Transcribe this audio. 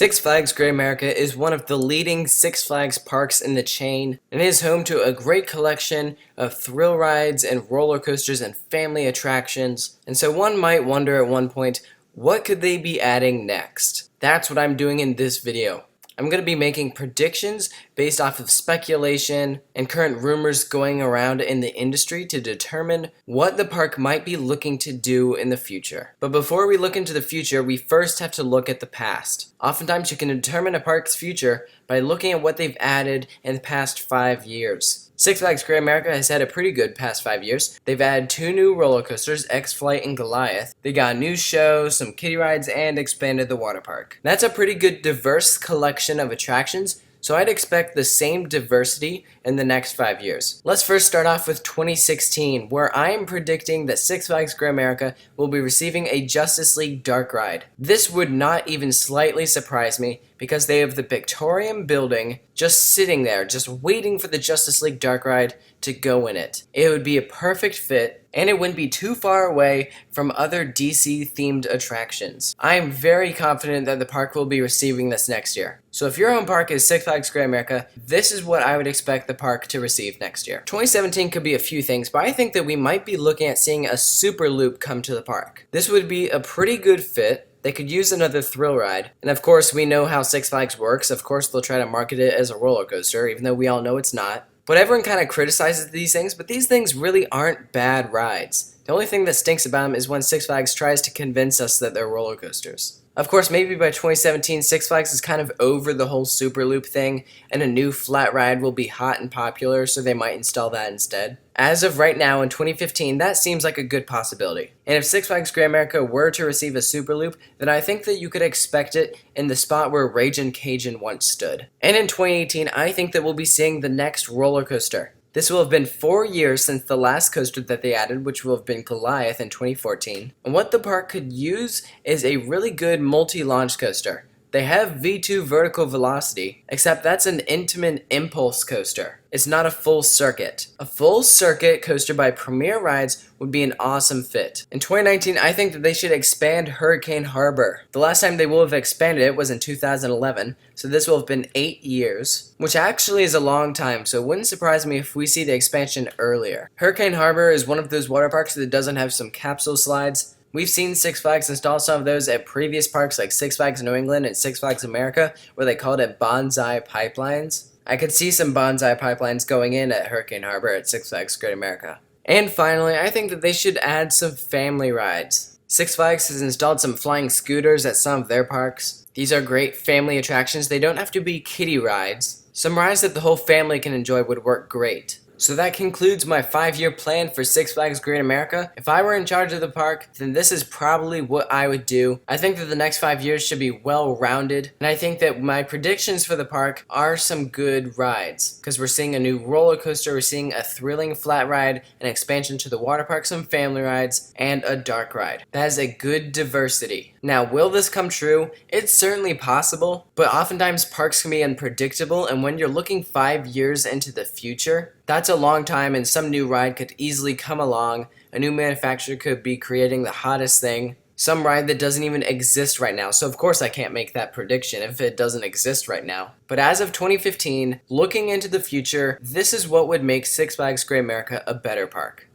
Six Flags Great America is one of the leading Six Flags parks in the chain and is home to a great collection of thrill rides and roller coasters and family attractions. And so one might wonder at one point, what could they be adding next? That's what I'm doing in this video. I'm going to be making predictions based off of speculation and current rumors going around in the industry to determine what the park might be looking to do in the future. But before we look into the future, we first have to look at the past. Oftentimes you can determine a park's future by looking at what they've added in the past 5 years. Six Flags Great America has had a pretty good past 5 years. They've added 2 new roller coasters, X-Flight and Goliath. They got a new show, some kiddie rides, and expanded the water park. That's a pretty good diverse collection of attractions, so I'd expect the same diversity in the next 5 years. Let's first start off with 2016, where I am predicting that Six Flags Great America will be receiving a Justice League dark ride. This would not even slightly surprise me because they have the Pictorium building just sitting there, just waiting for the Justice League dark ride to go in it. It would be a perfect fit, and it wouldn't be too far away from other DC-themed attractions. I am very confident that the park will be receiving this next year. So if your home park is Six Flags Great America, this is what I would expect the park to receive next year. 2017 could be a few things, but I think that we might be looking at seeing a super loop come to the park. This would be a pretty good fit. They could use another thrill ride. And of course, we know how Six Flags works. Of course, they'll try to market it as a roller coaster, even though we all know it's not. But everyone kind of criticizes these things, but these things really aren't bad rides. The only thing that stinks about them is when Six Flags tries to convince us that they're roller coasters. Of course, maybe by 2017, Six Flags is kind of over the whole Super Loop thing, and a new flat ride will be hot and popular, so they might install that instead. As of right now, in 2015, that seems like a good possibility. And if Six Flags Great America were to receive a Super Loop, then I think that you could expect it in the spot where Ragin Cajun once stood. And in 2018, I think that we'll be seeing the next roller coaster. This will have been 4 years since the last coaster that they added, which will have been Goliath in 2014. And what the park could use is a really good multi-launch coaster. They have V2 vertical velocity, except that's an intimate impulse coaster. It's not a full circuit. A full circuit coaster by Premier Rides would be an awesome fit. In 2019, I think that they should expand Hurricane Harbor. The last time they will have expanded it was in 2011, so this will have been 8 years, which actually is a long time, so it wouldn't surprise me if we see the expansion earlier. Hurricane Harbor is one of those water parks that doesn't have some capsule slides. We've seen Six Flags install some of those at previous parks like Six Flags New England and Six Flags America, where they called it bonsai pipelines. I could see some bonsai pipelines going in at Hurricane Harbor at Six Flags Great America. And finally, I think that they should add some family rides. Six Flags has installed some flying scooters at some of their parks. These are great family attractions. They don't have to be kiddie rides. Some rides that the whole family can enjoy would work great. So that concludes my 5-year plan for Six Flags Great America. If I were in charge of the park, then this is probably what I would do. I think that the next 5 years should be well-rounded, and I think that my predictions for the park are some good rides, because we're seeing a new roller coaster, we're seeing a thrilling flat ride, an expansion to the water park, some family rides, and a dark ride. That is a good diversity. Now, will this come true? It's certainly possible, but oftentimes parks can be unpredictable, and when you're looking 5 years into the future, that's a long time, and some new ride could easily come along. A new manufacturer could be creating the hottest thing. Some ride that doesn't even exist right now. So of course I can't make that prediction if it doesn't exist right now. But as of 2015, looking into the future, this is what would make Six Flags Great America a better park.